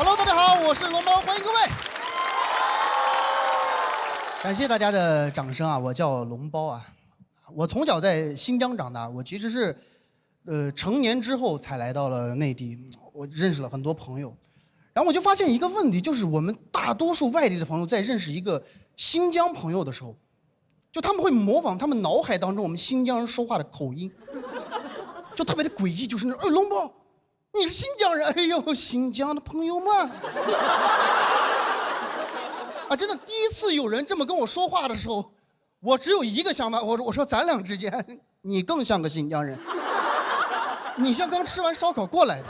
Hello， 大家好，我是龙猫，欢迎各位。感谢大家的掌声啊！我叫龙包啊，我从小在新疆长大，我其实是，成年之后才来到了内地，我认识了很多朋友，然后我就发现一个问题，就是我们大多数外地的朋友在认识一个新疆朋友的时候，就他们会模仿他们脑海当中我们新疆人说话的口音，就特别的诡异，就是那种，龙包，你是新疆人？哎呦，新疆的朋友们。啊，真的，第一次有人这么跟我说话的时候，我只有一个想法，我说咱俩之间，你更像个新疆人，你像刚吃完烧烤过来的。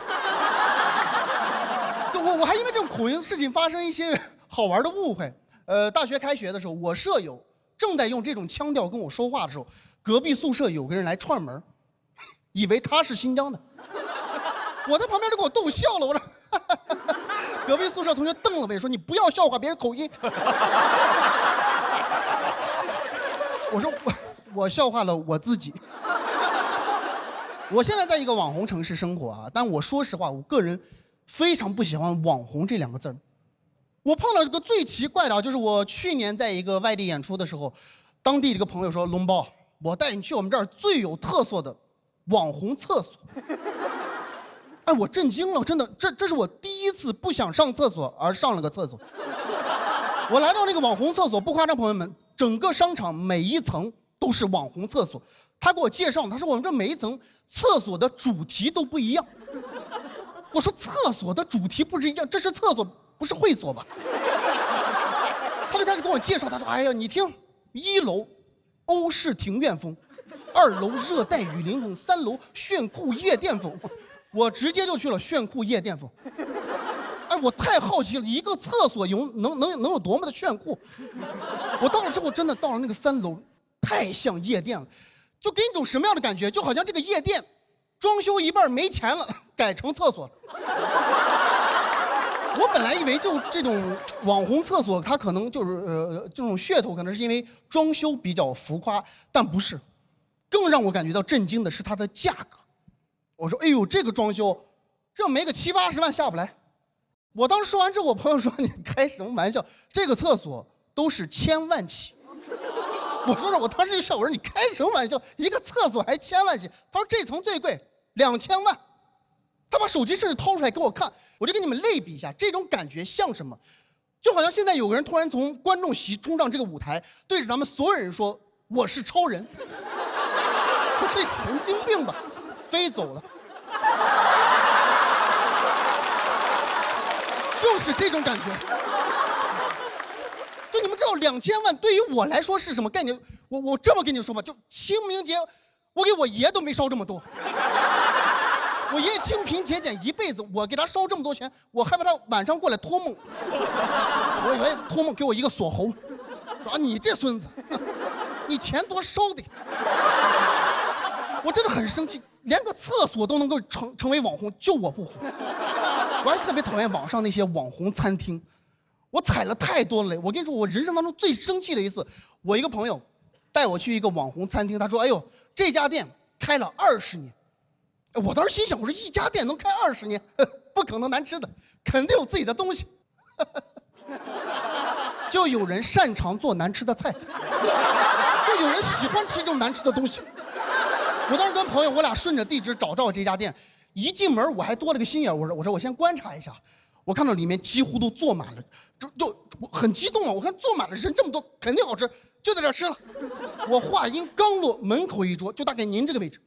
我还因为这种口音事情发生一些好玩的误会。大学开学的时候，我舍友正在用这种腔调跟我说话的时候，隔壁宿舍有个人来串门，以为他是新疆的，我在旁边就给我逗笑了，我说。隔壁宿舍同学瞪了我一眼，说：“你不要笑话别人口音。”我说：“我笑话了我自己。”我现在在一个网红城市生活啊，但我说实话，我个人非常不喜欢“网红”这两个字儿。我碰到这个最奇怪的啊，就是我去年在一个外地演出的时候，当地的一个朋友说：“龙包，我带你去我们这儿最有特色的网红厕所。”哎，我震惊了，真的，这是我第一次不想上厕所而上了个厕所。我来到那个网红厕所，不夸张，朋友们，整个商场每一层都是网红厕所。他给我介绍，他说我们这每一层厕所的主题都不一样。我说厕所的主题不是一样，这是厕所，不是会所吧？他就开始跟我介绍，他说：“哎呀，你听，1楼欧式庭院风，2楼热带雨林风，3楼炫酷夜店风。”我直接就去了炫酷夜店风。哎，我太好奇了，一个厕所能有多么的炫酷？我到了之后，真的到了那个3楼，太像夜店了，就给你一种什么样的感觉？就好像这个夜店装修一半没钱了，改成厕所了。我本来以为就这种网红厕所，它可能就是这种噱头，可能是因为装修比较浮夸，但不是。更让我感觉到震惊的是它的价格。我说：“哎呦，这个装修，这没个70、80万下不来。”我当时说完之后，我朋友说：“你开什么玩笑？这个厕所都是1000万起。”我说：“我当时就笑，我说你开什么玩笑？一个厕所还1000万起？”他说：“这层最贵，2000万。”他把手机甚至掏出来给我看，我就给你们类比一下，这种感觉像什么？就好像现在有个人突然从观众席冲上这个舞台，对着咱们所有人说：“我是超人。”这神经病吧？飞走了，就是这种感觉。就你们知道2000万对于我来说是什么概念？我这么跟你说吧，就清明节，我给我爷都没烧这么多。我爷爷清贫节俭一辈子，我给他烧这么多钱，我害怕他晚上过来托梦。我以为托梦给我一个锁喉，说：“啊，你这孙子，你钱多烧的。”我真的很生气，连个厕所都能够成为网红，就我不红。我还特别讨厌网上那些网红餐厅，我踩了太多雷。我跟你说，我人生当中最生气的一次，我一个朋友带我去一个网红餐厅，他说：“哎呦，这家店开了20年。”我当时心想，我说一家店能开20年，不可能难吃的，肯定有自己的东西。就有人擅长做难吃的菜，就有人喜欢吃这种难吃的东西。我当时跟朋友，我俩顺着地址找到这家店，一进门我还多了个心眼，我说我先观察一下，我看到里面几乎都坐满了，就我很激动啊！我看坐满了人这么多，肯定好吃，就在这吃了。我话音刚落，门口一桌，就大概您这个位置，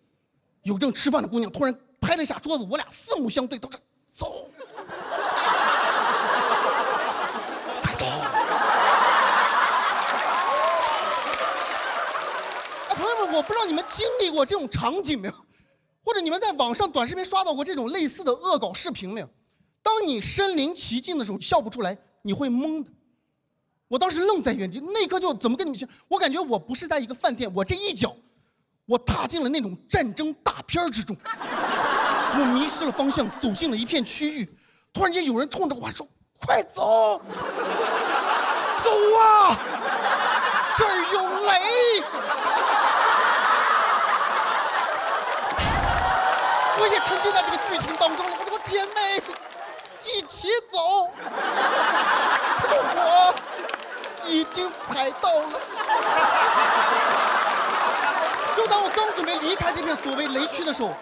有正吃饭的姑娘突然拍了一下桌子，我俩四目相对，都是走，快走！朋友们，我不知道你们经历过这种场景没有，或者你们在网上短视频刷到过这种类似的恶搞视频没有？当你身临其境的时候，笑不出来，你会懵的。我当时愣在原地，那一刻就怎么跟你们讲？我感觉我不是在一个饭店，我这一脚，我踏进了那种战争大片之中。我迷失了方向，走进了一片区域，突然间有人冲着我说：“快走，走啊，这儿有雷！”我也沉浸在这个剧情当中了。我说姐妹，一起走。我已经踩到了。就当我刚准备离开这片所谓雷区的时候，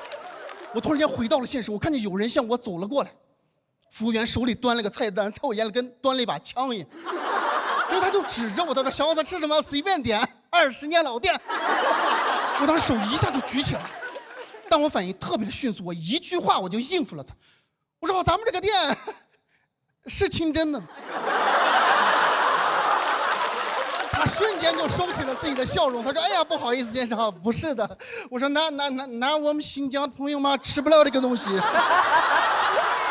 我突然间回到了现实，我看见有人向我走了过来。服务员手里端了个菜单，在我眼里跟端了一把枪一样。因为他就指着我，他说：“小伙子吃什么？随便点，20年老店。”我当时手一下就举起来了，但我反应特别的迅速，我一句话我就应付了他。我说：“咱们这个店是清真的吗？”他瞬间就收起了自己的笑容，他说：“哎呀，不好意思，先生，不是的。”我说：“那我们新疆的朋友嘛，吃不了这个东西。”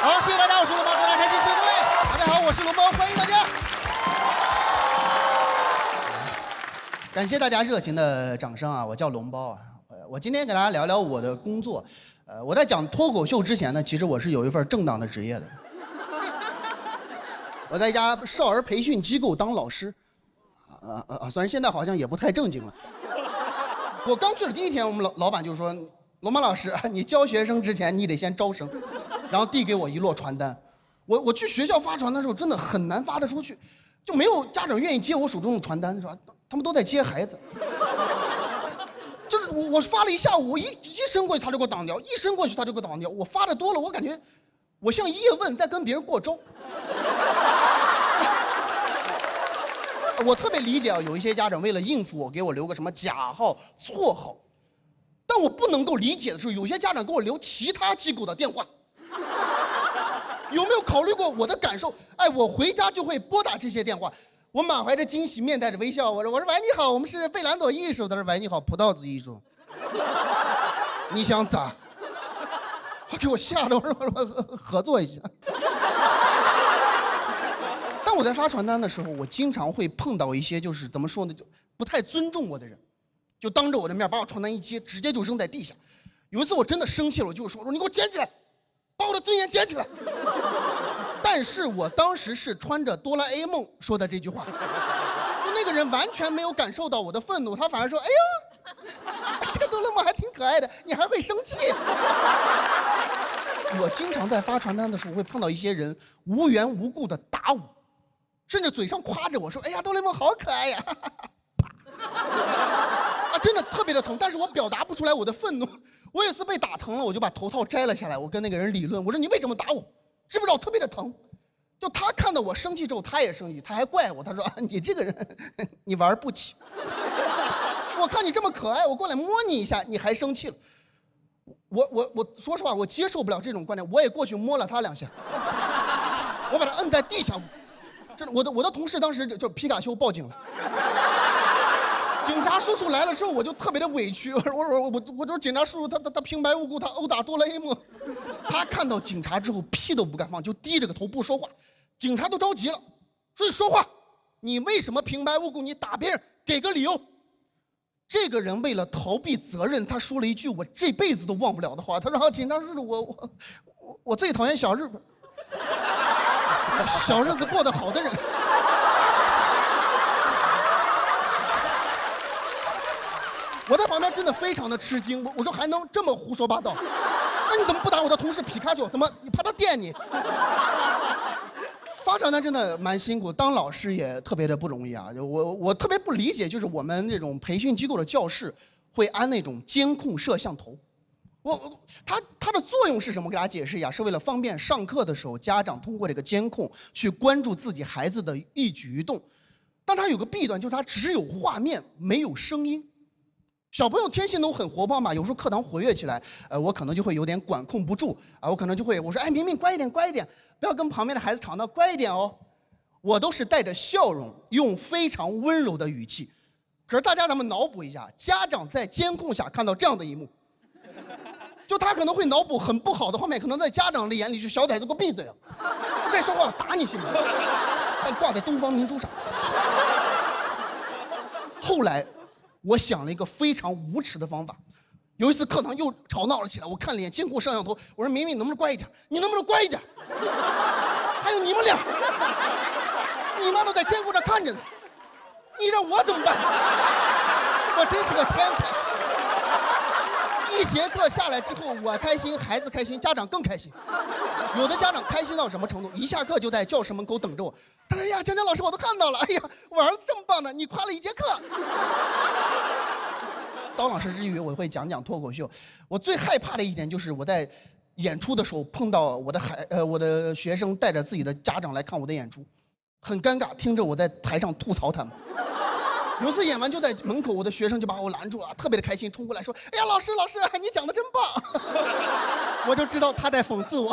好，谢谢大家，我是龙猫，非常开心，谢谢各位。大家好，我是龙猫，欢迎大家。感谢大家热情的掌声啊！我叫龙包啊，我今天给大家聊聊我的工作。我在讲脱口秀之前呢，其实我是有一份正当的职业的。我在一家少儿培训机构当老师，虽然现在好像也不太正经了。我刚去的第一天，我们老板就说：“龙猫老师，你教学生之前你得先招生。”然后递给我一摞传单。我去学校发传单的时候，真的很难发得出去，就没有家长愿意接我手中的传单，是吧？他们都在接孩子。就是我发了一下午，我一伸过去他就给我挡掉，一伸过去他就给我挡掉。我发的多了，我感觉我像叶问在跟别人过招。我特别理解啊，有一些家长为了应付我，给我留个什么假号、错号，但我不能够理解的是，有些家长给我留其他机构的电话。有没有考虑过我的感受？哎，我回家就会拨打这些电话，我满怀着惊喜，面带着微笑，我说喂你好，我们是贝兰朵艺术。他说喂你好，葡萄子艺术。你想咋？给我吓得我说合作一下。当我在发传单的时候，我经常会碰到一些就是怎么说呢，就不太尊重我的人，就当着我的面把我传单一接，直接就扔在地下。有一次我真的生气了，我就说你给我捡起来。把我的尊严捡起来！但是我当时是穿着哆啦 A 梦说的这句话，那个人完全没有感受到我的愤怒，他反而说：“哎呀，这个哆啦 A 梦还挺可爱的，你还会生气。”我经常在发传单的时候会碰到一些人无缘无故的打我，甚至嘴上夸着我说：“哎呀，哆啦 A 梦好可爱呀！”啊，真的特别的疼，但是我表达不出来我的愤怒。我有一次被打疼了，我就把头套摘了下来，我跟那个人理论，我说你为什么打我？知不知道特别的疼？就他看到我生气之后，他也生气，他还怪我，他说你这个人，你玩不起。我看你这么可爱，我过来摸你一下，你还生气了。我说实话，我接受不了这种观点，我也过去摸了他2下，我把他摁在地下。真的，我的同事当时就皮卡丘报警了。警察叔叔来了之后，我就特别的委屈。我说警察叔叔他平白无故他殴打哆啦 A 梦，他看到警察之后屁都不敢放，就低着个头不说话。警察都着急了，说你说话，你为什么平白无故你打别人？给个理由。这个人为了逃避责任，他说了一句我这辈子都忘不了的话。他说警察叔叔，我最讨厌小日子，小日子过得好的人。我在旁边真的非常的吃惊，我说还能这么胡说八道？那你怎么不打我的同事皮卡丘？怎么你怕他电你？发传单真的蛮辛苦，当老师也特别的不容易啊。我特别不理解，就是我们这种培训机构的教室会安那种监控摄像头。它的作用是什么？给大家解释一下，是为了方便上课的时候家长通过这个监控去关注自己孩子的一举一动。但它有个弊端，就是它只有画面没有声音。小朋友天性都很活泼嘛，有时候课堂活跃起来，我可能就会有点管控不住啊，我可能就会我说，哎，明明乖一点，乖一点，不要跟旁边的孩子吵闹，乖一点哦。我都是带着笑容，用非常温柔的语气。可是大家咱们脑补一下，家长在监控下看到这样的一幕，就他可能会脑补很不好的画面，可能在家长的眼里是小崽子给我闭嘴啊，不再说话了打你信不信？还挂在东方明珠上。后来。我想了一个非常无耻的方法，有一次课堂又吵闹了起来，我看了一眼监控摄像头，我说明明能不能乖一点？你能不能乖一点？还有你们俩，你妈都在监控着看着呢，你让我怎么办？我真是个天才！一节课下来之后，我开心，孩子开心，家长更开心。有的家长开心到什么程度？一下课就在教室门口等着我。他说：“哎呀，江江老师，我都看到了。哎呀，我儿子这么棒的，你夸了一节课。”当老师之余，我会讲讲脱口秀。我最害怕的一点就是我在演出的时候碰到我的学生带着自己的家长来看我的演出，很尴尬，听着我在台上吐槽他们。有一次演完就在门口，我的学生就把我拦住了，特别的开心，冲过来说：“哎呀，老师，你讲的真棒！”我就知道他在讽刺我。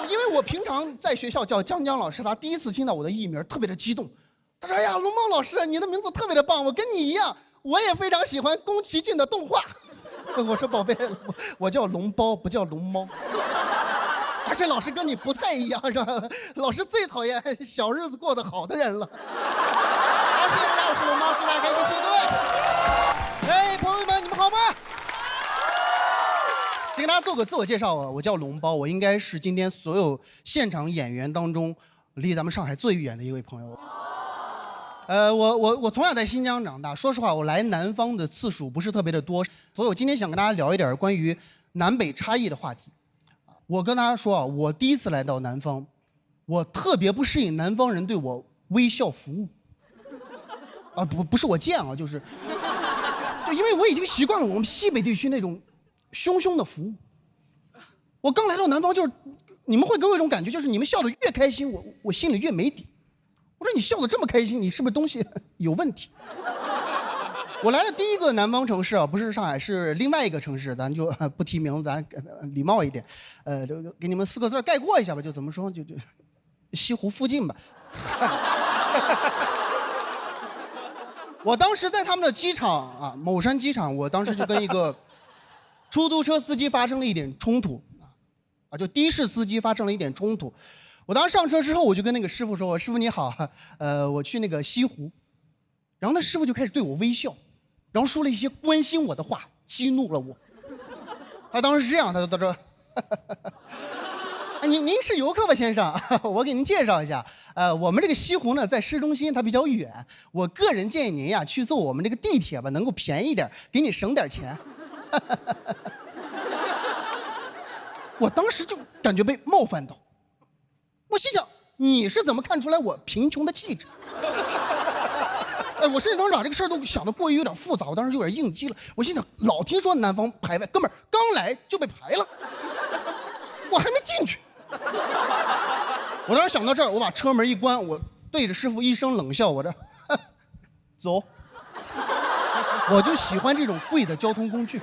因为我平常在学校叫江江老师，他第一次听到我的艺名，特别的激动。他说：“哎呀，龙猫老师，你的名字特别的棒，我跟你一样，我也非常喜欢宫崎骏的动画。”我说：“宝贝，我叫龙包，不叫龙猫。而且老师跟你不太一样，是吧？老师最讨厌小日子过得好的人了。”好，谢谢大家，我是龙猫，祝大家开心，谢谢各位。哎，朋友们，你们好吗？先给大家做个自我介绍啊，我叫龙包，我应该是今天所有现场演员当中离咱们上海最远的一位朋友。我从小在新疆长大，说实话，我来南方的次数不是特别的多，所以我今天想跟大家聊一点关于南北差异的话题。我跟大家说啊，我第一次来到南方，我特别不适应南方人对我微笑服务。不是我贱啊，就因为我已经习惯了我们西北地区那种汹汹的服务。我刚来到南方，就是你们会给我一种感觉，就是你们笑得越开心，我心里越没底。我说你笑得这么开心，你是不是东西有问题？我来的第一个南方城市啊，不是上海，是另外一个城市，咱就不提名字，咱礼貌一点，就给你们4个字概括一下吧，就怎么说，就西湖附近吧。我当时在他们的机场啊，某山机场，我当时就跟一个出租车司机发生了一点冲突，就的士司机发生了一点冲突。我当时上车之后，我就跟那个师傅说：“师傅你好，我去那个西湖。”然后那师傅就开始对我微笑，然后说了一些关心我的话，激怒了我。他当时是这样，他说：“您是游客吧，先生？我给您介绍一下，我们这个西湖呢，在市中心它比较远，我个人建议您呀去坐我们这个地铁吧，能够便宜点，给你省点钱。”我当时就感觉被冒犯到，我心想你是怎么看出来我贫穷的气质？我甚至当时把这个事儿都想得过于有点复杂，我当时有点应激了。我心想，老听说南方排外，哥们儿刚来就被排了，我还没进去。我当时想到这儿，我把车门一关，我对着师傅一声冷笑，我这走。我就喜欢这种贵的交通工具。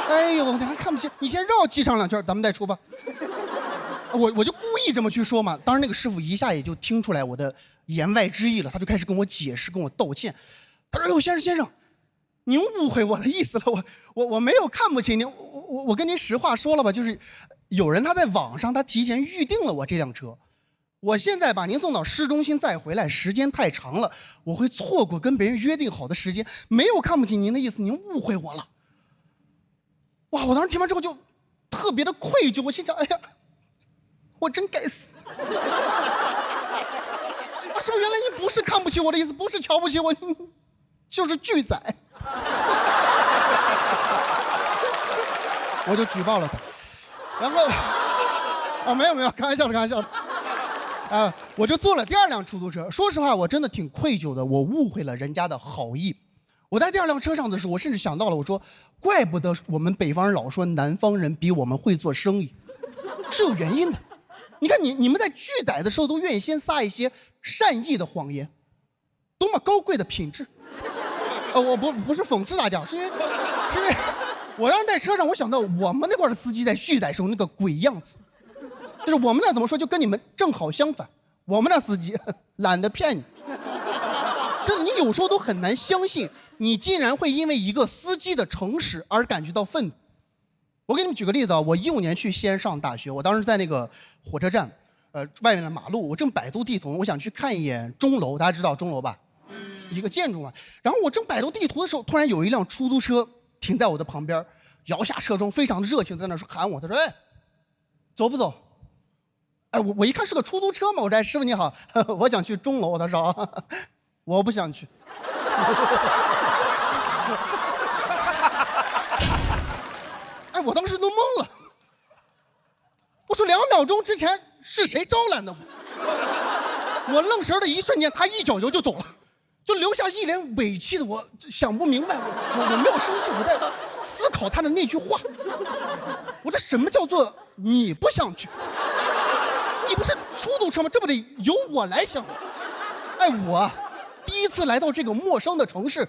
哎呦，你还看不起？你先绕机场2圈，咱们再出发。我就故意这么去说嘛。当然那个师傅一下也就听出来我的言外之意了，他就开始跟我解释，跟我道歉。他说：“哎呦，先生，您误会我的意思了，我没有看不起您，我跟您实话说了吧，就是有人他在网上他提前预定了我这辆车，我现在把您送到市中心再回来，时间太长了，我会错过跟别人约定好的时间，没有看不起您的意思，您误会我了。”哇！我当时听完之后就特别的愧疚，我心想：哎呀，我真该死！师傅，原来你不是看不起我的意思，不是瞧不起我，你就是拒载。我就举报了他，然后没有，开玩笑的，我就坐了第2辆出租车。说实话，我真的挺愧疚的，我误会了人家的好意。我在第2辆车上的时候，我甚至想到了，我说，怪不得我们北方人老说南方人比我们会做生意，是有原因的。你看你们在拒载的时候都愿意先撒一些善意的谎言，多么高贵的品质！我不是讽刺大家，是因为我当时在车上，我想到我们那块的司机在拒载时候那个鬼样子，就是我们那怎么说，就跟你们正好相反。我们那司机懒得骗你。真的，你有时候都很难相信，你竟然会因为一个司机的诚实而感觉到愤怒。我给你们举个例子啊，我15年去西安上大学，我当时在那个火车站，外面的马路，我正百度地图，我想去看一眼钟楼，大家知道钟楼吧？一个建筑嘛。然后我正百度地图的时候，突然有一辆出租车停在我的旁边，摇下车窗，非常的热情，在那说喊我，他说：“哎，走不走？”哎，我一看是个出租车嘛，我说：“哎，师傅你好，我想去钟楼。”他说：“我不想去。”哎，我当时都懵了。我说2秒钟之前是谁招揽的我？我愣神的一瞬间，他一脚油就走了，就留下一脸委屈的我，想不明白，我没有生气，我在思考他的那句话。我说什么叫做你不想去？你不是出租车吗？这不得由我来想？哎，我第一次来到这个陌生的城市，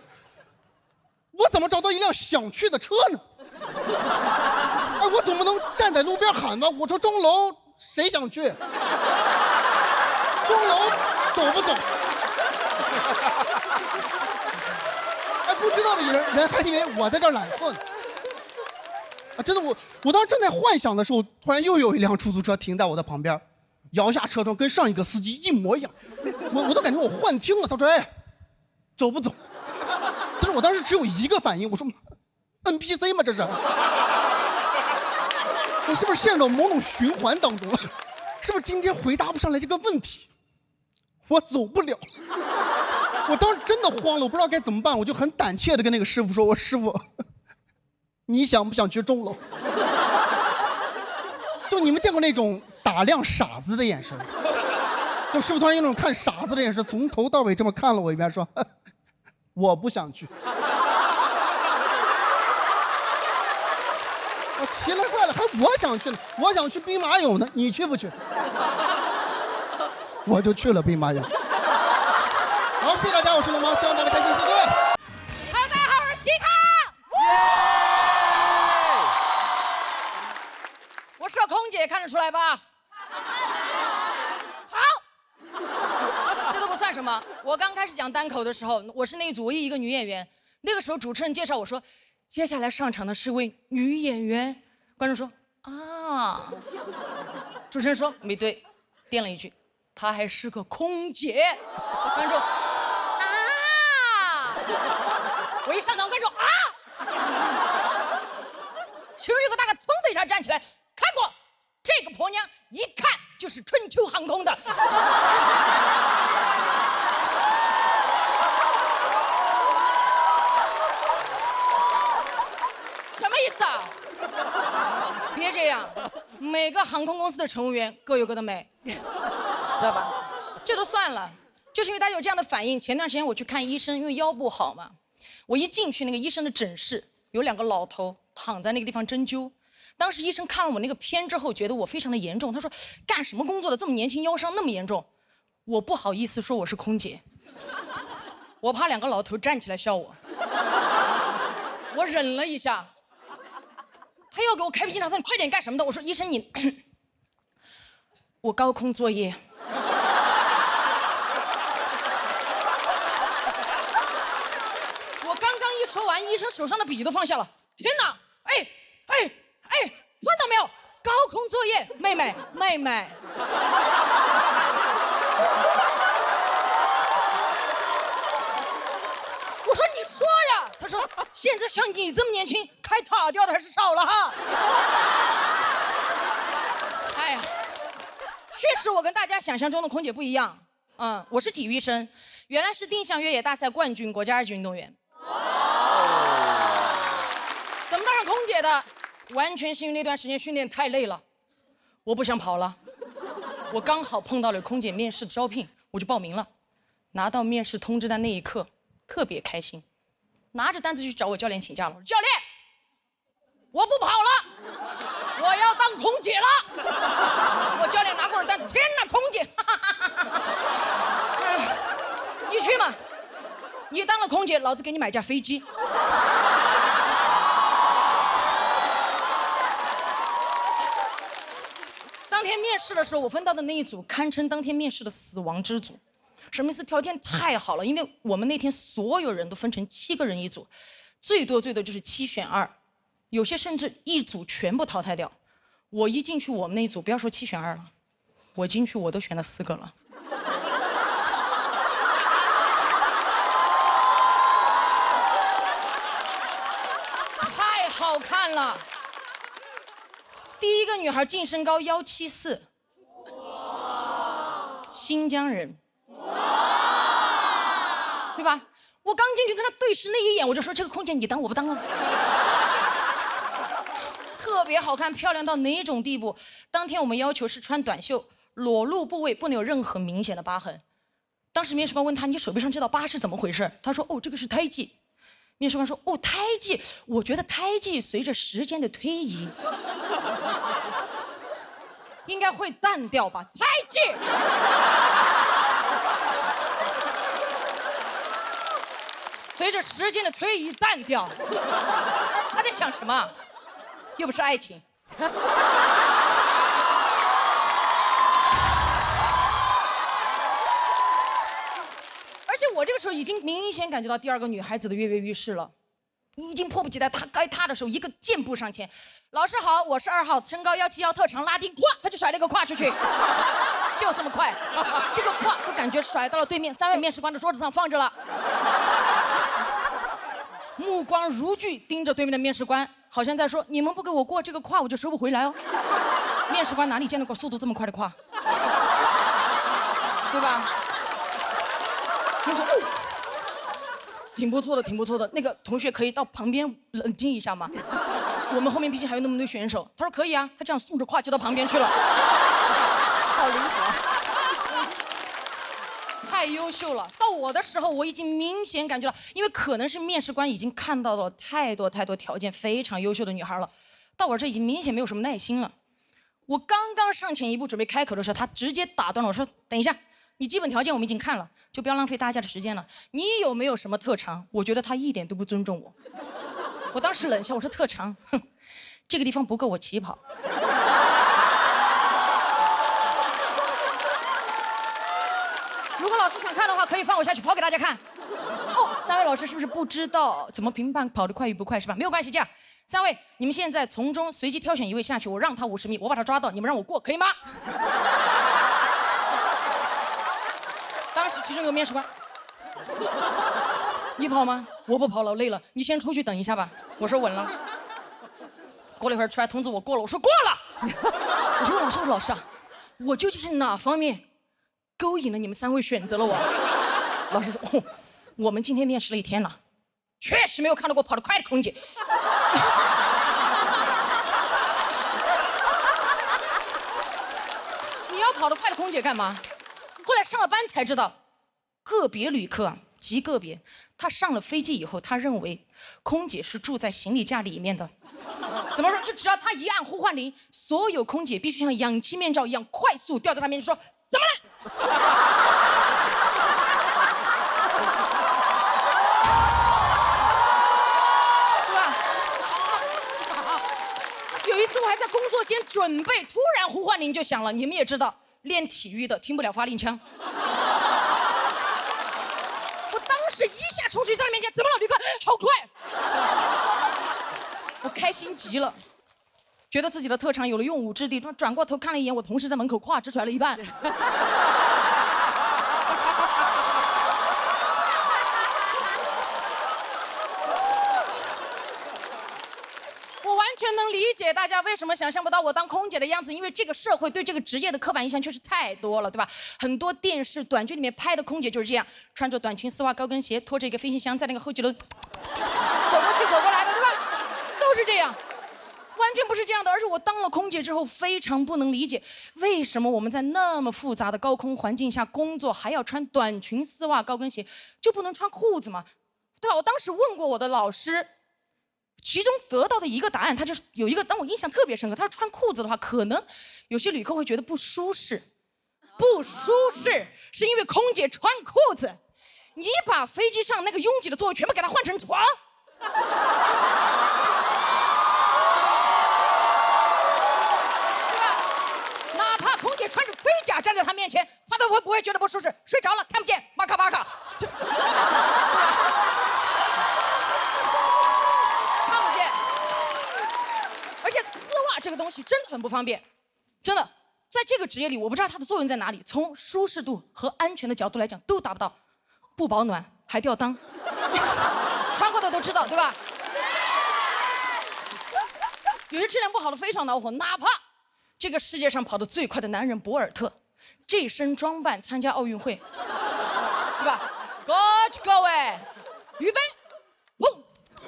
我怎么找到一辆想去的车呢？哎，我总不能站在路边喊吧？我说钟楼谁想去？钟楼走不走？哎，不知道的人还以为我在这儿揽客呢。啊，真的，我当时正在幻想的时候，突然又有一辆出租车停在我的旁边，摇下车窗，跟上一个司机一模一样。我都感觉我幻听了。他说：“哎，走不走？”但是我当时只有一个反应，我说 ：“NPC 吗？这是？我是不是陷入到某种循环当中了？是不是今天回答不上来这个问题？我走不了。”我当时真的慌了，我不知道该怎么办，我就很胆怯的跟那个师傅说：“我师傅。”你想不想去钟楼？就你们见过那种打量傻子的眼神？就师傅突然用那种看傻子的眼神，从头到尾这么看了我一遍，说：“我不想去。”我奇了怪了，还我想去呢？我想去兵马俑呢，你去不去？我就去了兵马俑。好，谢谢大家，我是龙猫，希望大家开心，谢谢各位。Hello， 大家好，我是西卡。我是空姐，看得出来吧？好，这都不算什么。我刚开始讲单口的时候，我是那一组唯一一个女演员。那个时候主持人介绍我说，接下来上场的是位女演员。观众说啊，主持人说没对，垫了一句，她还是个空姐。观众啊，我一上场，观众啊，其中有个大哥噌的一下站起来，看过这个婆娘，一看就是春秋航空的。什么意思啊？别这样，每个航空公司的乘务员各有各的美，知道吧？这都算了，就是因为大家有这样的反应。前段时间我去看医生，因为腰不好嘛，我一进去那个医生的诊室，有2个老头躺在那个地方针灸。当时医生看了我那个片之后，觉得我非常的严重，他说干什么工作的这么年轻，腰伤那么严重？我不好意思说我是空姐，我怕2个老头站起来笑我，我忍了一下。他要给我开脾气，他说你快点干什么的？我说医生你，我高空作业。我刚刚一说完，医生手上的笔都放下了。天哪！哎，看到没有？高空作业，妹妹。我说你说呀，他说现在像你这么年轻，开塔吊的还是少了哈。哎呀，确实我跟大家想象中的空姐不一样。我是体育生，原来是定向越野大赛冠军，国家2级运动员。怎么当上空姐的？完全是因为那段时间训练太累了，我不想跑了。我刚好碰到了空姐面试的招聘，我就报名了。拿到面试通知单那一刻，特别开心，拿着单子去找我教练请假了。我说教练，我不跑了，我要当空姐了。我教练拿过我的单子，天哪，空姐！你去嘛，你当了空姐，老子给你买架飞机。当天面试的时候，我分到的那一组堪称当天面试的死亡之组。什么意思？条件太好了，因为我们那天所有人都分成7个人一组，最多就是7选2，有些甚至一组全部淘汰掉。我一进去我们那一组，不要说7选2了，我进去我都选了4个了。太好看了。第一个女孩净身高174，新疆人，对吧？我刚进去跟她对视那一眼，我就说这个空姐你当我不当了。特别好看，漂亮到哪种地步？当天我们要求是穿短袖，裸露部位不能有任何明显的疤痕。当时面试官问他：“你手臂上这道疤是怎么回事？”他说：“哦，这个是胎记。”面试官说：“哦，胎记，我觉得胎记随着时间的推移，应该会淡掉吧？胎记。”随着时间的推移淡掉，他在想什么？又不是爱情。而且我这个时候已经明显感觉到第二个女孩子的跃跃欲试了，已经迫不及待，她该踏的时候一个箭步上前，老师好，我是2号，身高171，特长拉丁，咵，他就甩了一个胯出去，就这么快，这个胯都感觉甩到了对面3位面试官的桌子上放着了。目光如炬盯着对面的面试官，好像在说：“你们不给我过这个胯，我就收不回来哦。”面试官哪里见到过速度这么快的胯，对吧？他说：“哦，挺不错的，挺不错的。那个同学可以到旁边冷静一下吗？我们后面毕竟还有那么多选手。”他说：“可以啊。”他这样送着胯就到旁边去了，好灵活。太优秀了！到我的时候，我已经明显感觉到，因为可能是面试官已经看到了太多条件非常优秀的女孩了，到我这已经明显没有什么耐心了。我刚刚上前一步准备开口的时候，他直接打断了我说：“等一下，你基本条件我们已经看了，就不要浪费大家的时间了。你有没有什么特长？”我觉得他一点都不尊重我。我当时冷笑，我说：“特长，哼，这个地方不够我起跑。”如果老师想看的话，可以放我下去跑给大家看。哦，3位老师是不是不知道怎么评判跑得快与不快是吧？没有关系，这样，3位你们现在从中随机挑选1位下去，我让他50米，我把他抓到，你们让我过，可以吗？当时其中有个面试官，你跑吗？我不跑了，累了，你先出去等一下吧。我说稳了。过了一会儿出来通知我过了，我说过了。我就问老师，我说老师啊，我究竟是哪方面勾引了你们3位选择了我？老师说：“哦，我们今天面试了1天了，确实没有看到过跑得快的空姐。”你要跑得快的空姐干嘛？后来上了班才知道，个别旅客啊，极个别，他上了飞机以后，他认为空姐是住在行李架里面的。怎么说？就只要他一按呼唤铃，所有空姐必须像氧气面罩一样快速掉在他面前说：“怎么了？”对吧？有一次我还在工作间准备，突然呼唤铃就响了。你们也知道，练体育的听不了发令枪。我当时一下冲去在他面前，怎么了，旅客？好快！我开心极了。觉得自己的特长有了用武之地，转过头看了一眼我同事在门口胯只甩了一半。我完全能理解大家为什么想象不到我当空姐的样子，因为这个社会对这个职业的刻板印象确实太多了，对吧？很多电视短剧里面拍的空姐就是这样，穿着短裙、丝袜、高跟鞋，拖着一个飞行箱在那个候机楼走过去走过来的，对吧？都是这样。完全不是这样的，而且我当了空姐之后非常不能理解，为什么我们在那么复杂的高空环境下工作还要穿短裙、丝袜、高跟鞋，就不能穿裤子吗？对吧？我当时问过我的老师，其中得到的一个答案，他就是有一个让我印象特别深刻，他说穿裤子的话，可能有些旅客会觉得不舒适，不舒适是因为空姐穿裤子，你把飞机上那个拥挤的座位全部给它换成床。空姐穿着盔甲站在他面前，他都不会觉得不舒适，睡着了看不见，巴卡巴卡，看不见。而且丝袜这个东西真的很不方便，真的，在这个职业里，我不知道它的作用在哪里，从舒适度和安全的角度来讲都达不到，不保暖还吊裆，穿过的都知道，对吧？有些质量不好的非常恼火，哪怕这个世界上跑得最快的男人博尔特，这身装扮参加奥运会，对吧？过去各位，预备，砰！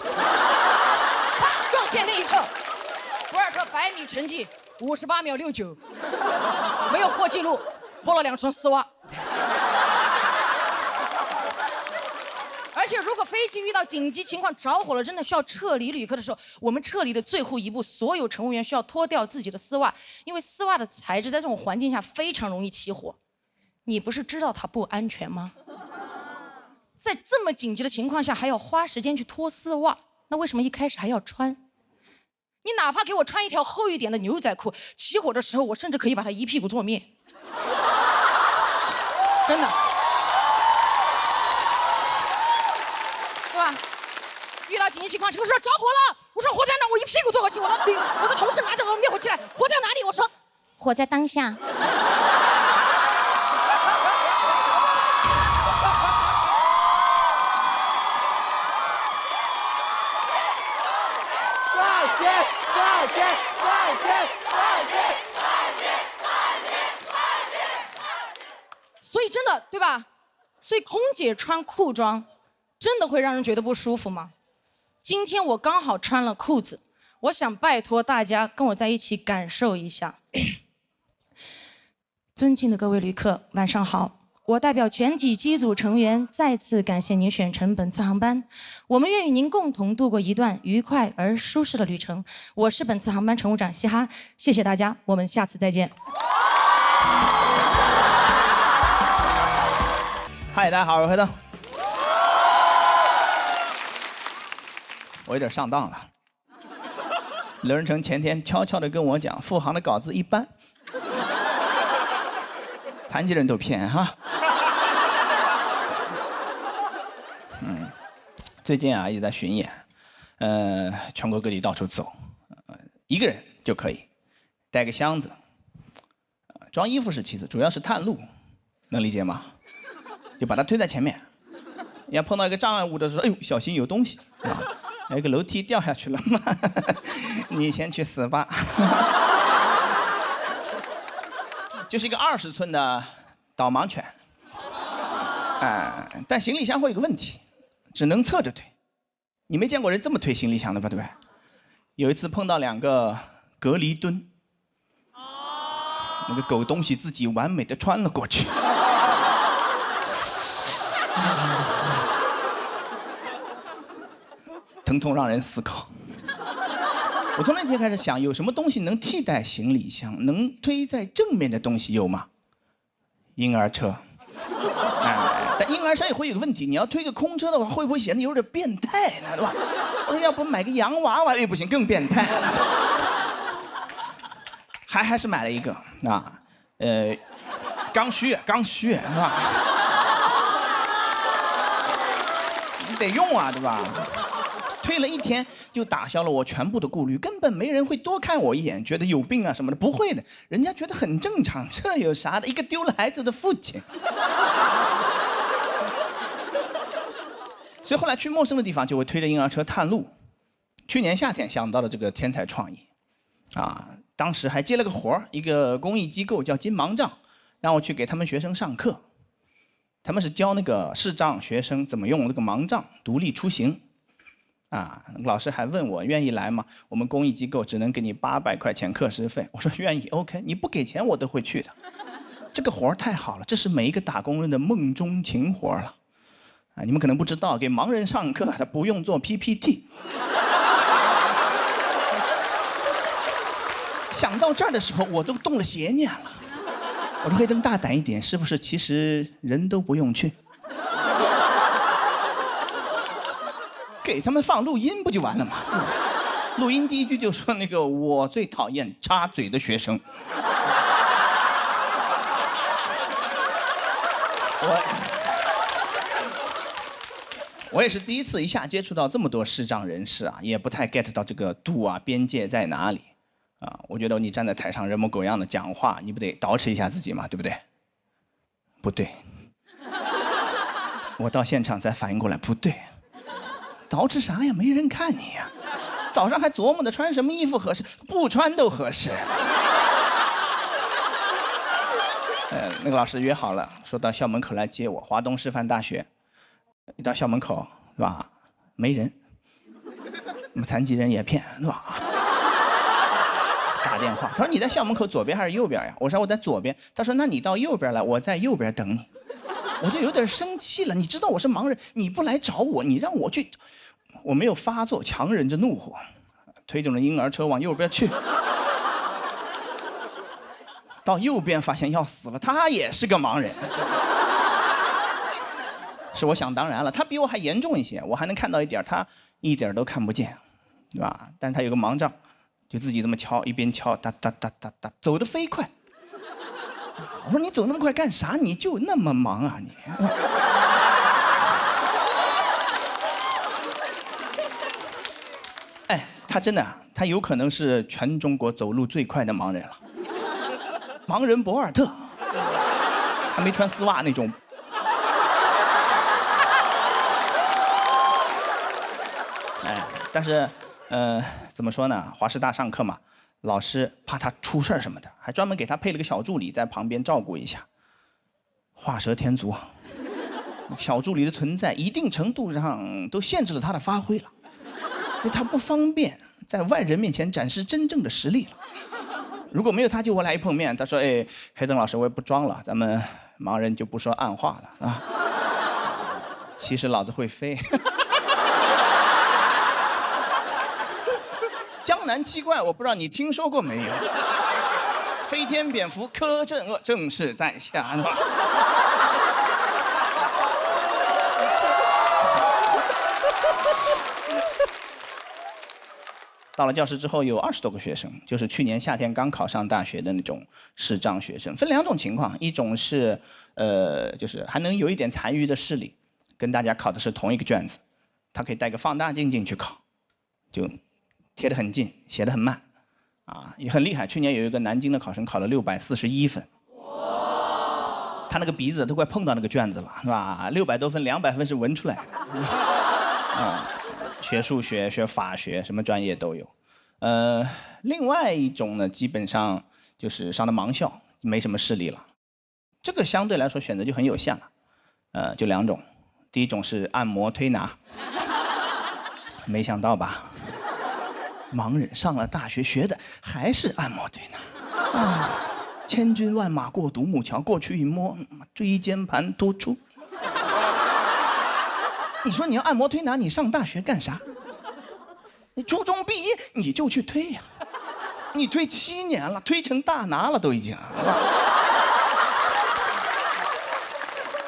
啪！撞线那一刻，博尔100米成绩58秒69，没有破纪录，破了2双丝袜。而且如果飞机遇到紧急情况着火了，真的需要撤离旅客的时候，我们撤离的最后一步，所有乘务员需要脱掉自己的丝袜，因为丝袜的材质在这种环境下非常容易起火。你不是知道它不安全吗？在这么紧急的情况下还要花时间去脱丝袜，那为什么一开始还要穿？你哪怕给我穿一条厚一点的牛仔裤，起火的时候我甚至可以把它一屁股坐灭。真的。是吧？遇到紧急情况，这个时候着火了，我说火在哪？我一屁股坐过去，我的同事拿着我灭火器来，火在哪里？我说火在当下。所以真的对吧？所以空姐穿裤装。真的会让人觉得不舒服吗？今天我刚好穿了裤子，我想拜托大家跟我在一起感受一下。尊敬的各位旅客，晚上好！我代表全体机组成员再次感谢您选乘本次航班，我们愿与您共同度过一段愉快而舒适的旅程。我是本次航班乘务长嘻哈，谢谢大家，我们下次再见。嗨，大家好，我是黑灯。我有点上当了。刘仁成前天悄悄地跟我讲，复航的稿子一般，残疾人都骗哈。最近啊一直在巡演，全国各地到处走，一个人就可以，带个箱子，装衣服是其次，主要是探路，能理解吗？就把它推在前面，要碰到一个障碍物的时候，哎呦，小心有东西啊。有一个楼梯掉下去了，你先去死吧。就是一个20寸的导盲犬，但行李箱会有个问题，只能侧着推。你没见过人这么推行李箱的吧？对不对？有一次碰到2个隔离墩，那个狗东西自己完美的穿了过去。疼痛让人思考。我从那天开始想，有什么东西能替代行李箱，能推在正面的东西有吗？婴儿车。但婴儿车也会有个问题，你要推个空车的话，会不会显得有点变态呢？对吧？我说要不买个洋娃娃，不行，更变态。还是买了一个刚需是吧？你得用啊，对吧？推了1天就打消了我全部的顾虑，根本没人会多看我一眼，觉得有病啊什么的，不会的，人家觉得很正常，这有啥的？一个丢了孩子的父亲。所以后来去陌生的地方就会推着婴儿车探路。去年夏天想到了这个天才创意，当时还接了个活儿，一个公益机构叫金盲杖，让我去给他们学生上课。他们是教那个视障学生怎么用那个盲杖独立出行。老师还问我愿意来吗？我们公益机构只能给你800块钱课时费。我说愿意 ，OK， 你不给钱我都会去的。这个活儿太好了，这是每一个打工人的梦中情活了。你们可能不知道，给盲人上课他不用做 PPT。想到这儿的时候，我都动了邪念了。我说黑灯大胆一点，是不是其实人都不用去？给他们放录音不就完了吗？录音第1句就说那个我最讨厌插嘴的学生。我也是第一次一下接触到这么多视障人士也不太 get 到这个度边界在哪里我觉得你站在台上人模狗样的讲话，你不得捯饬一下自己嘛，对不对？不对，我到现场才反应过来，不对。捯饬啥呀？没人看你呀！早上还琢磨着穿什么衣服合适，不穿都合适。那个老师约好了，说到校门口来接我，华东师范大学。一到校门口，是吧？没人。那么残疾人也骗，是吧？打电话，他说你在校门口左边还是右边呀？我说我在左边。他说那你到右边来，我在右边等你。我就有点生气了，你知道我是盲人，你不来找我，你让我去，我没有发作，强忍着怒火，推动着婴儿车往右边去。到右边发现要死了，他也是个盲人。是我想当然了，他比我还严重一些，我还能看到一点，他一点都看不见，对吧？但是他有个盲杖，就自己这么敲，一边敲哒哒哒哒哒，走得飞快。我说你走那么快干啥？你就那么忙啊你？哎，他真的，他有可能是全中国走路最快的盲人了。盲人博尔特，还没穿丝袜那种。哎，但是，怎么说呢？华师大上课嘛，老师怕他出事什么的，还专门给他配了个小助理在旁边照顾一下。画蛇添足，小助理的存在一定程度上都限制了他的发挥了，因为他不方便在外人面前展示真正的实力了。如果没有他，就我俩一碰面，他说：“哎，黑灯老师，我也不装了，咱们盲人就不说暗话了啊。其实老子会飞。”江南七怪，我不知道你听说过没有？飞天蝙蝠柯镇恶正是在下。到了教室之后，有20多个学生，就是去年夏天刚考上大学的那种视障学生，分2种情况，一种是就是还能有一点残余的视力，跟大家考的是同一个卷子，他可以带个放大镜进去考，就贴得很近，写得很慢，啊，也很厉害。去年有一个南京的考生考了641分，他那个鼻子都快碰到那个卷子了，是吧？600多分，200分是闻出来的。啊，学数学、学法学，什么专业都有。另外一种呢，基本上就是上的盲校，没什么视力了。这个相对来说选择就很有限了。就2种，第一种是按摩推拿，没想到吧？盲人上了大学学的还是按摩推拿啊！千军万马过独木桥，过去一摸，椎间盘突出。你说你要按摩推拿，你上大学干啥？你初中毕业你就去推呀，你推7年了，推成大拿了都已经。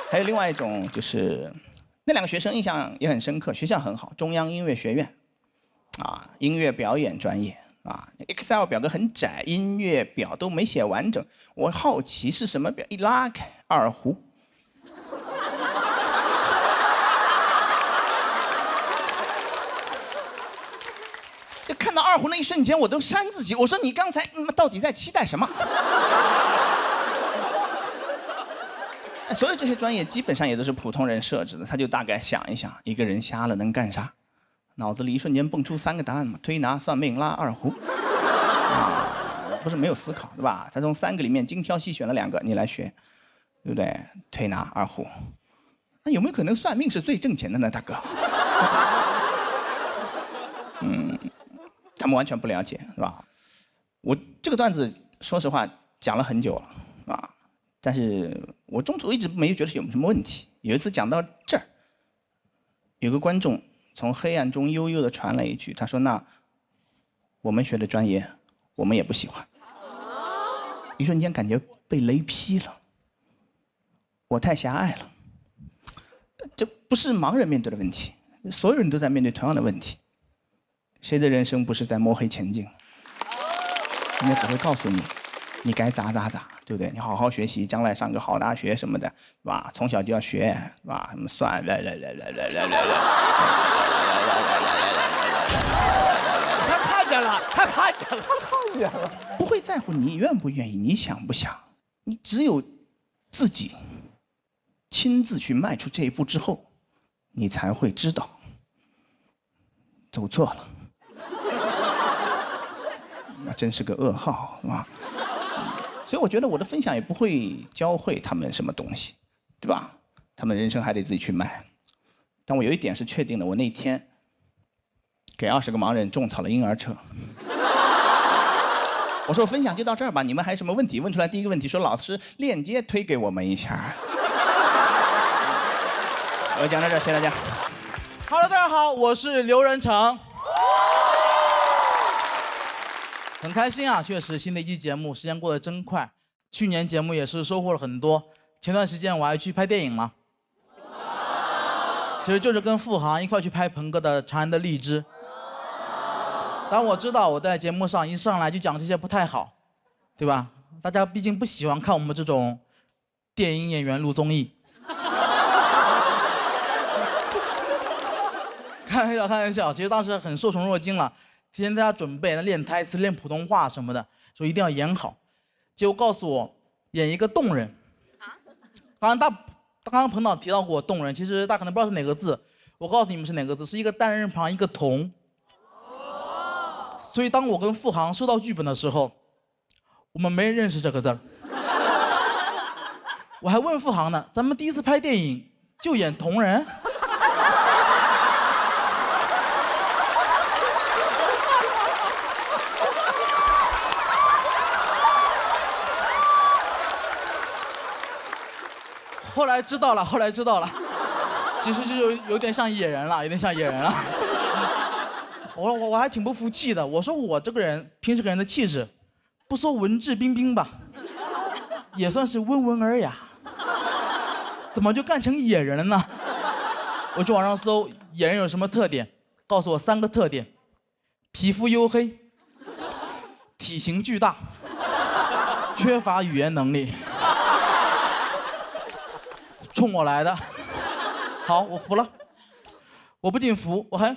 还有另外一种就是那2个学生印象也很深刻，学校很好，中央音乐学院。啊，音乐表演专业啊 ，Excel 表格很窄，音乐表都没写完整。我好奇是什么表，一拉开二胡。就看到二胡那一瞬间，我都扇自己。我说你刚才到底在期待什么？所有这些专业基本上也都是普通人设置的，他就大概想一想，一个人瞎了能干啥？脑子里一瞬间蹦出3个答案嘛，推拿、算命、拉二胡，啊，不是没有思考，对吧？他从3个里面精挑细选了2个，你来学，对不对？推拿、二胡，那有没有可能算命是最挣钱的呢，大哥？他们完全不了解，是吧？我这个段子说实话讲了很久了，啊，但是我中途一直没有觉得有什么问题。有一次讲到这儿，有个观众从黑暗中悠悠地传来一句，他说：“那我们学的专业，我们也不喜欢。”一瞬间感觉被雷劈了，我太狭隘了。这不是盲人面对的问题，所有人都在面对同样的问题。谁的人生不是在摸黑前进？人家只会告诉你，你该咋，对不对？你好好学习，将来上个好大学什么的，是吧？从小就要学，是吧？什么算，太看见了，太看见了，不会在乎你愿不愿意，你想不想？你只有自己亲自去迈出这一步之后，你才会知道走错了。那真是个噩耗，是吧？所以我觉得我的分享也不会教会他们什么东西，对吧？他们人生还得自己去迈。但我有一点是确定的，我那天给20个盲人种草了婴儿车。我说分享就到这儿吧，你们还有什么问题？问出来第一个问题说老师链接推给我们一下。我讲到这儿，谢谢大家。Hello， 大家好，我是刘仁成。很开心啊，确实新的一期节目，时间过得真快。去年节目也是收获了很多，前段时间我还去拍电影了。其实就是跟付航一块去拍鹏哥的《长安的荔枝》。当然我知道我在节目上一上来就讲这些不太好，对吧？大家毕竟不喜欢看我们这种电影演员录综艺。开玩笑，开玩笑。其实当时很受宠若惊了，提前在家准备，练台词、练普通话什么的，说一定要演好。结果告诉我演一个动人。刚刚彭导提到过动人，其实大家可能不知道是哪个字，我告诉你们是哪个字，是一个单人旁一个同。所以当我跟付航收到剧本的时候，我们没人认识这个字儿。我还问付航呢，咱们第一次拍电影就演同人？后来知道了，其实就有点像野人了，我还挺不服气的，我说我这个人平时给人的气质，不说文质彬彬吧，也算是温文尔雅，怎么就干成野人了呢？我去网上搜野人有什么特点，告诉我3个特点：皮肤黝黑，体型巨大，缺乏语言能力。冲我来的，好，我服了。我不仅服，我还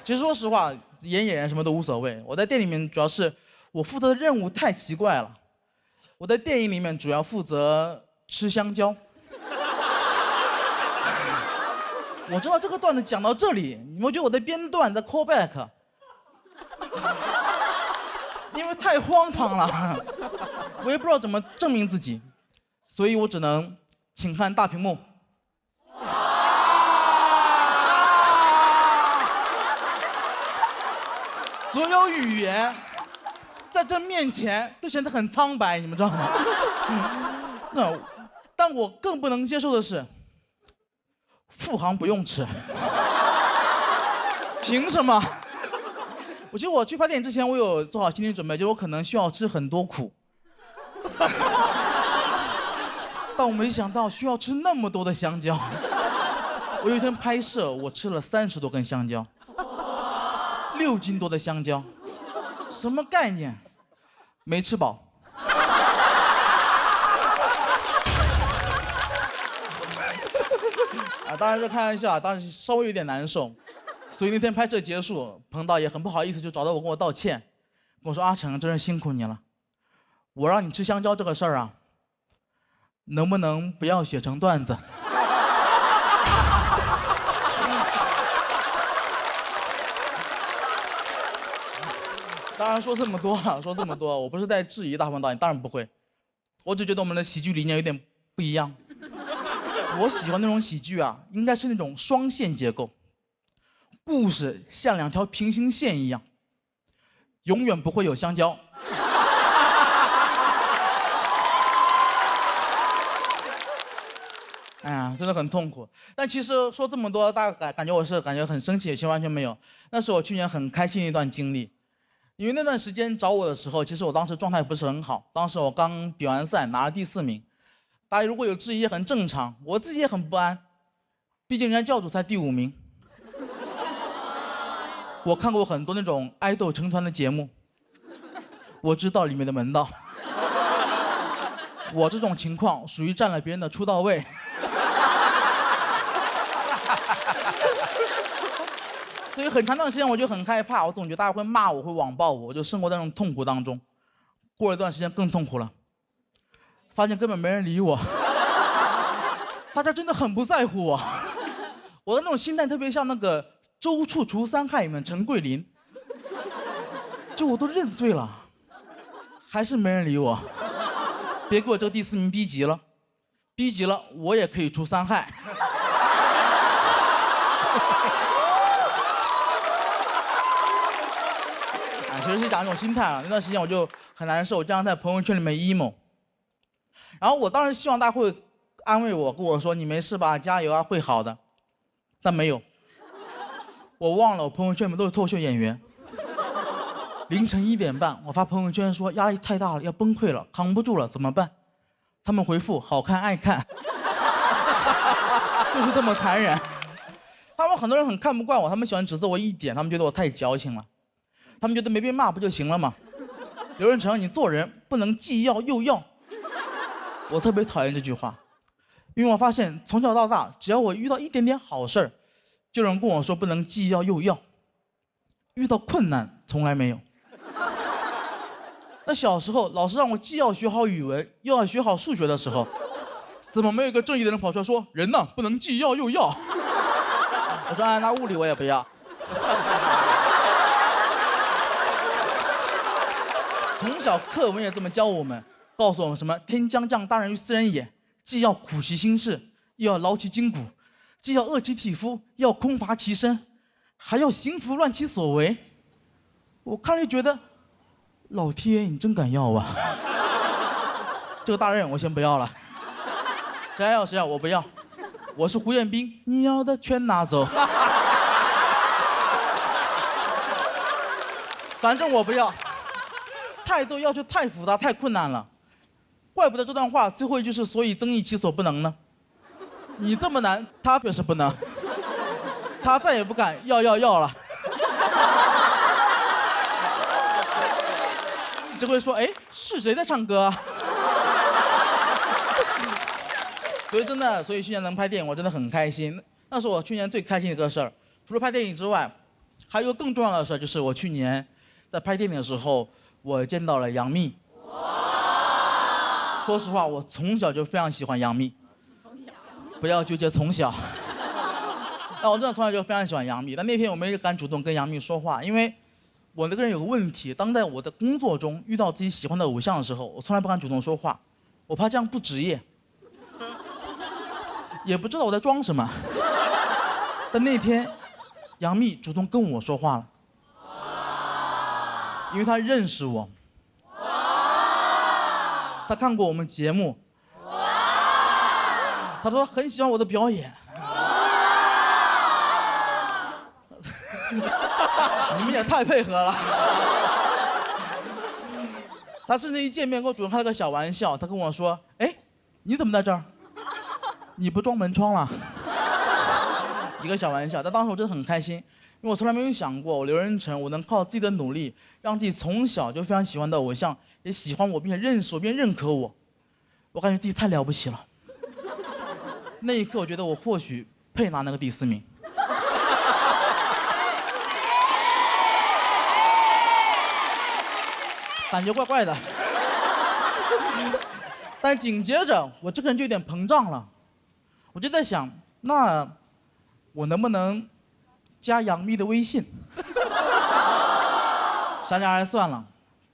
其实说实话，演野人什么都无所谓。我在店里面主要是我负责的任务太奇怪了。我在电影里面主要负责吃香蕉。我知道这个段子讲到这里，你们觉得我在编段，在 call back。因为太荒唐了，我也不知道怎么证明自己，所以我只能请看大屏幕。所有语言在这面前都显得很苍白，你们知道吗？但我更不能接受的是，付航不用吃，凭什么？我记得我去拍电影之前，我有做好心理准备，就是我可能需要吃很多苦。但我没想到需要吃那么多的香蕉。我有一天拍摄，我吃了30多根香蕉，6斤多的香蕉，什么概念？没吃饱。当然是开玩笑，当时稍微有点难受。所以那天拍摄结束，彭导也很不好意思，就找到我跟我道歉，跟我说：“阿成，真是辛苦你了。我让你吃香蕉这个事儿啊，能不能不要写成段子？”当然说这么多，我不是在质疑大鹏导演，当然不会，我只觉得我们的喜剧理念有点不一样。我喜欢那种喜剧啊，应该是那种双线结构。故事像2条平行线一样，永远不会有香蕉。哎呀，真的很痛苦。但其实说这么多，大家感觉我是很生气，其实完全没有。那是我去年很开心的一段经历，因为那段时间找我的时候，其实我当时状态不是很好，当时我刚比完赛拿了第4名。大家如果有质疑也很正常，我自己也很不安，毕竟人家教主才第5名。我看过很多那种爱豆成团的节目，我知道里面的门道。我这种情况属于占了别人的出道位。所以很长段时间我就很害怕，我总觉得大家会骂我，会网暴我，我就生活在那种痛苦当中。过了一段时间更痛苦了，发现根本没人理我，大家真的很不在乎我。我的那种心态特别像那个周处除三害里面陈桂林，就我都认罪了，还是没人理我。别给我这个第4名逼急了，逼急了我也可以除3害。其实是讲一种心态啊。那段时间我就很难受，经常在朋友圈里面 emo。然后我当时希望大家会安慰我，跟我说你没事吧，加油啊，会好的。但没有，我忘了我朋友圈里面都是脱口秀演员。凌晨1点半，我发朋友圈说压力太大了，要崩溃了，扛不住了，怎么办？他们回复好看爱看，就是这么残忍。他们很多人很看不惯我，他们喜欢指责我一点，他们觉得我太矫情了，他们觉得没被骂不就行了吗？刘仁成，你做人不能既要又要。我特别讨厌这句话，因为我发现从小到大，只要我遇到一点点好事儿，就有人跟我说不能既要又要，遇到困难从来没有。那小时候老师让我既要学好语文，又要学好数学的时候，怎么没有一个正义的人跑出来说人呢不能既要又要？我说那物理我也不要。从小课文也这么教我们，告诉我们什么天将降大任于斯人也，既要苦其心志，又要劳其筋骨，既要饿其体肤，又要空乏其身，还要行拂乱其所为。我看了就觉得，老天你真敢要啊！这个大任我先不要了，谁要谁要，我不要。我是胡彦斌，你要的全拿走。反正我不要。太多要求太复杂太困难了，怪不得这段话最后一句是所以增益其所不能呢。你这么难，他表示不能，他再也不敢要了。只会说哎是谁在唱歌啊？所以真的，所以去年能拍电影我真的很开心，那是我去年最开心的一个事儿。除了拍电影之外，还有一个更重要的事儿，就是我去年在拍电影的时候。我见到了杨幂。说实话，我从小就非常喜欢杨幂。不要纠结从小。但我真的从小就非常喜欢杨幂。但那天我没敢主动跟杨幂说话，因为我那个人有个问题，当在我的工作中遇到自己喜欢的偶像的时候，我从来不敢主动说话，我怕这样不职业。也不知道我在装什么。但那天，杨幂主动跟我说话了。因为他认识我，他看过我们节目，他说很喜欢我的表演。你们也太配合了。他甚至一见面跟我主动开了个小玩笑，他跟我说：“哎，你怎么在这儿？你不装门窗了？”一个小玩笑，但当时我真的很开心。因为我从来没有想过，我刘仁成，我能靠自己的努力，让自己从小就非常喜欢的偶像也喜欢我，并且认识我，并认可我，我感觉自己太了不起了。那一刻，我觉得我或许配拿那个第4名。感觉怪怪的。但紧接着，我这个人就有点膨胀了，我就在想，那我能不能加杨幂的微信？想想还是算了，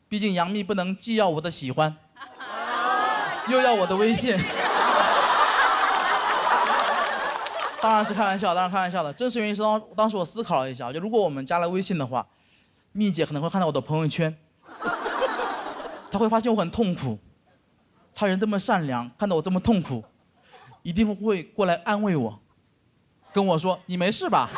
毕竟杨幂不能既要我的喜欢，又要我的微信。当然是开玩笑，当然开玩笑的。真实原因是当时我思考了一下，就如果我们加了微信的话，幂姐可能会看到我的朋友圈，她会发现我很痛苦。她人这么善良，看到我这么痛苦，一定会过来安慰我，跟我说：“你没事吧？”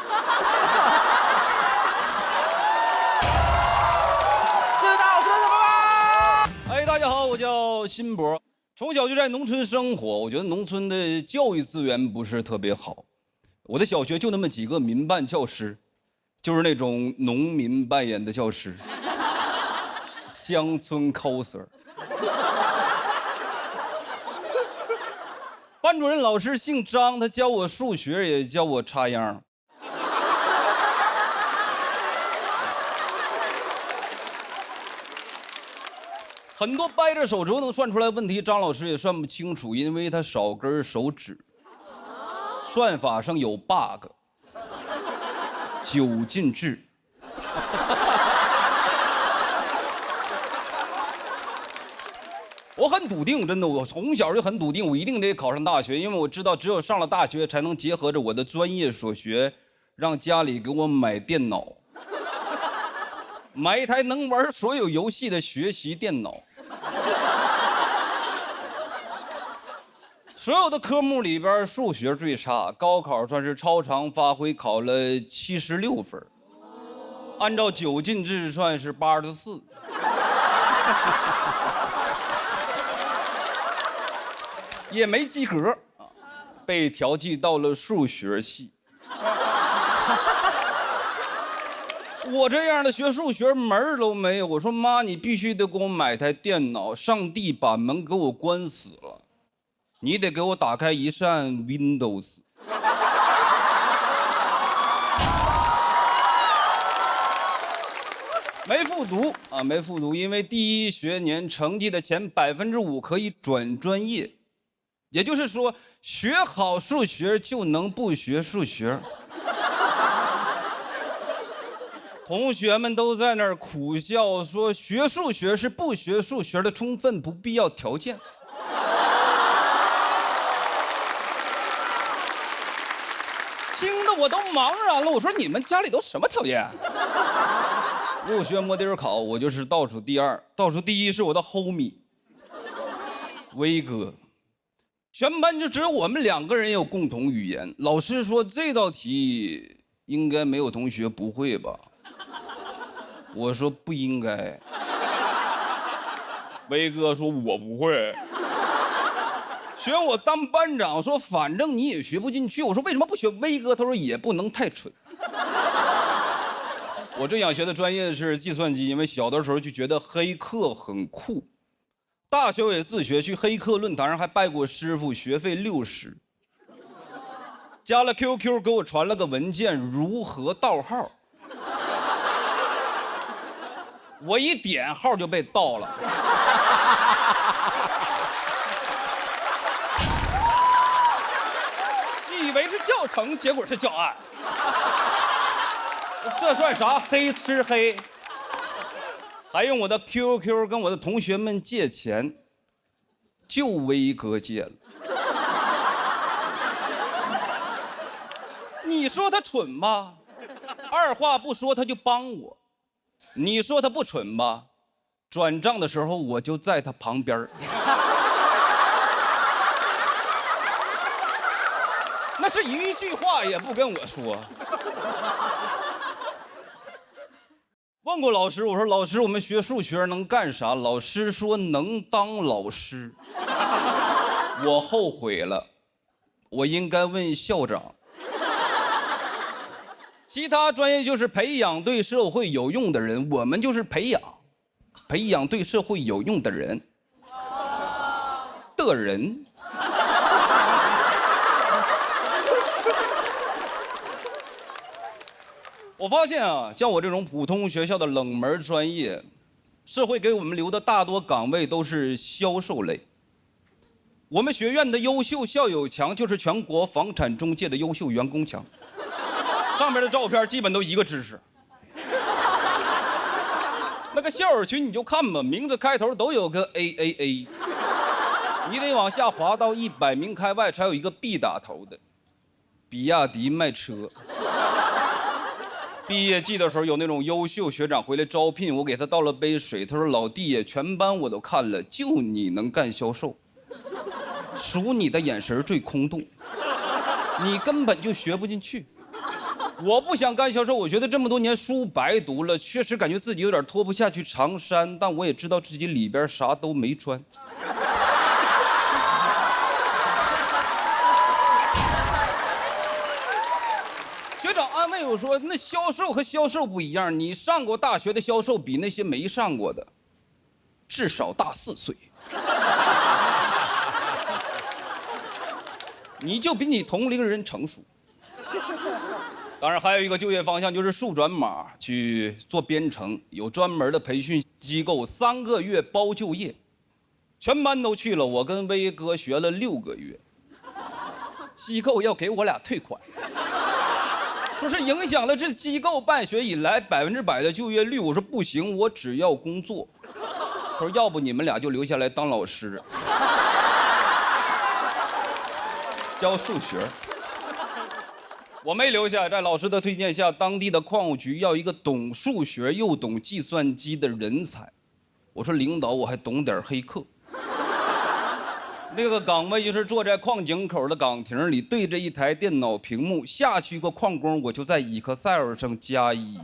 大家好，我叫辛博，从小就在农村生活。我觉得农村的教育资源不是特别好，我的小学就那么几个民办教师，就是那种农民扮演的教师，乡村 coser。班主任老师姓张，他教我数学也教我插秧。很多掰着手指头能算出来问题，张老师也算不清楚，因为他少根手指。算法上有 bug， 9进制。我很笃定，真的，我从小就很笃定，我一定得考上大学，因为我知道只有上了大学，才能结合着我的专业所学，让家里给我买电脑。买一台能玩所有游戏的学习电脑。所有的科目里边，数学最差，高考算是超常发挥，考了76分，按照9进制算是84。也没及格啊，被调剂到了数学系。我这样的学数学门儿都没有。我说妈，你必须得给我买台电脑，上帝把门给我关死了，你得给我打开一扇 Windows。没复读啊，没复读，因为第一学年成绩的前5%可以转专业，也就是说，学好数学就能不学数学。同学们都在那儿苦笑说，学数学是不学数学的充分不必要条件。听得我都茫然了。我说你们家里都什么条件？入学摸底儿考，我就是倒数第2，倒数第1是我的 homie 威哥。全班就只有我们2个人有共同语言。老师说这道题应该没有同学不会吧？我说不应该。威哥说我不会。选我当班长，说反正你也学不进去。我说为什么不学？威哥他说也不能太蠢。我最想学的专业是计算机，因为小的时候就觉得黑客很酷。大学也自学，去黑客论坛上还拜过师傅，学费60。加了 QQ 给我传了个文件，如何盗号。我一点号就被盗了。以为是教程，结果是教案。这算啥？黑吃黑。还用我的 QQ 跟我的同学们借钱，就威哥借了。你说他蠢吧？二话不说他就帮我。你说他不蠢吧？转账的时候我就在他旁边。那是一句话也不跟我说。问过老师，我说老师，我们学数学能干啥？老师说能当老师。我后悔了，我应该问校长。其他专业就是培养对社会有用的人，我们就是培养对社会有用的人。我发现啊，像我这种普通学校的冷门专业，社会给我们留的大多岗位都是销售类。我们学院的优秀校友墙就是全国房产中介的优秀员工墙，上面的照片基本都一个知识。那个校友群你就看吧，名字开头都有个 AAA， 你得往下滑到100名开外才有一个 B 打头的，比亚迪卖车。毕业季的时候有那种优秀学长回来招聘，我给他倒了杯水，他说老弟，全班我都看了，就你能干销售，数你的眼神最空洞，你根本就学不进去。我不想干销售，我觉得这么多年书白读了，确实感觉自己有点脱不下去长衫，但我也知道自己里边啥都没穿。学长安慰我说，那销售和销售不一样，你上过大学的销售比那些没上过的至少大4岁。你就比你同龄人成熟。当然还有一个就业方向就是数转码去做编程，有专门的培训机构，3个月包就业，全班都去了，我跟威哥学了6个月，机构要给我俩退款，说是影响了这机构办学以来100%的就业率。我说不行，我只要工作。他说要不你们俩就留下来当老师，教数学。我没留下，在老师的推荐下，当地的矿务局要一个懂数学又懂计算机的人才。我说领导，我还懂点黑客。那个岗位就是坐在矿井口的岗亭里，对着一台电脑屏幕，下去一个矿工，我就在 Excel 上加1，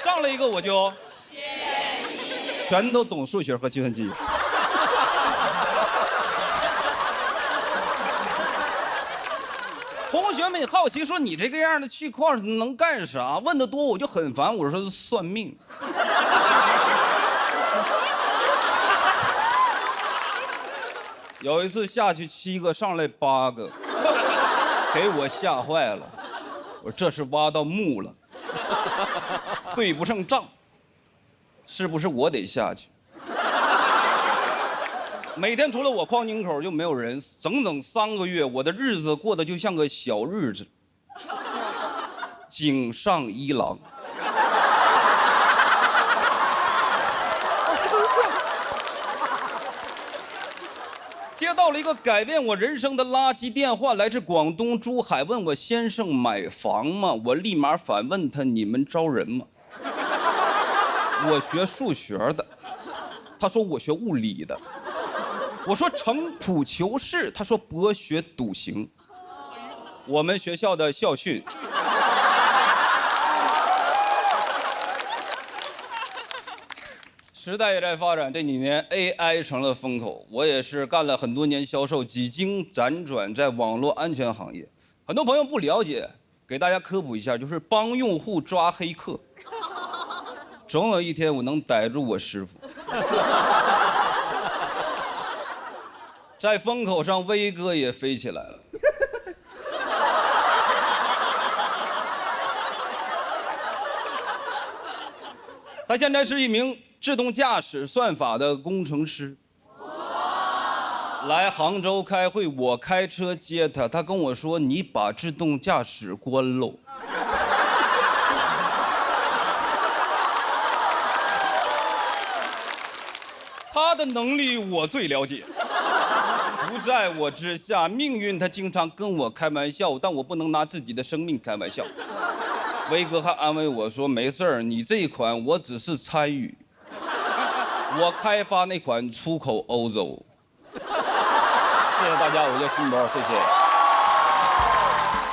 上了一个我就全都懂数学和计算机。同学们好奇说：“你这个样的去矿上能干啥？”问的多我就很烦，我说算命。有一次下去7个，上来8个，给我吓坏了。我说这是挖到墓了，对不上账，是不是我得下去？每天除了我矿井口就没有人，整整3个月，我的日子过得就像个小日子。井上一郎。接到了一个改变我人生的垃圾电话，来自广东珠海，问我先生买房吗？我立马反问他：你们招人吗？我学数学的，他说我学物理的。我说城濮求是，他说博学笃行。我们学校的校训。时代也在发展，这几年 AI 成了风口。我也是干了很多年销售，几经辗转在网络安全行业。很多朋友不了解，给大家科普一下，就是帮用户抓黑客。总有一天我能逮住我师傅。在风口上，威哥也飞起来了。他现在是一名自动驾驶算法的工程师。来杭州开会，我开车接他，他跟我说：“你把自动驾驶关喽。”他的能力我最了解，不在我之下。命运他经常跟我开玩笑，但我不能拿自己的生命开玩笑。威哥还安慰我说：“没事儿，你这一款我只是参与，我开发那款出口欧洲。”谢谢大家，我叫辛博，谢谢。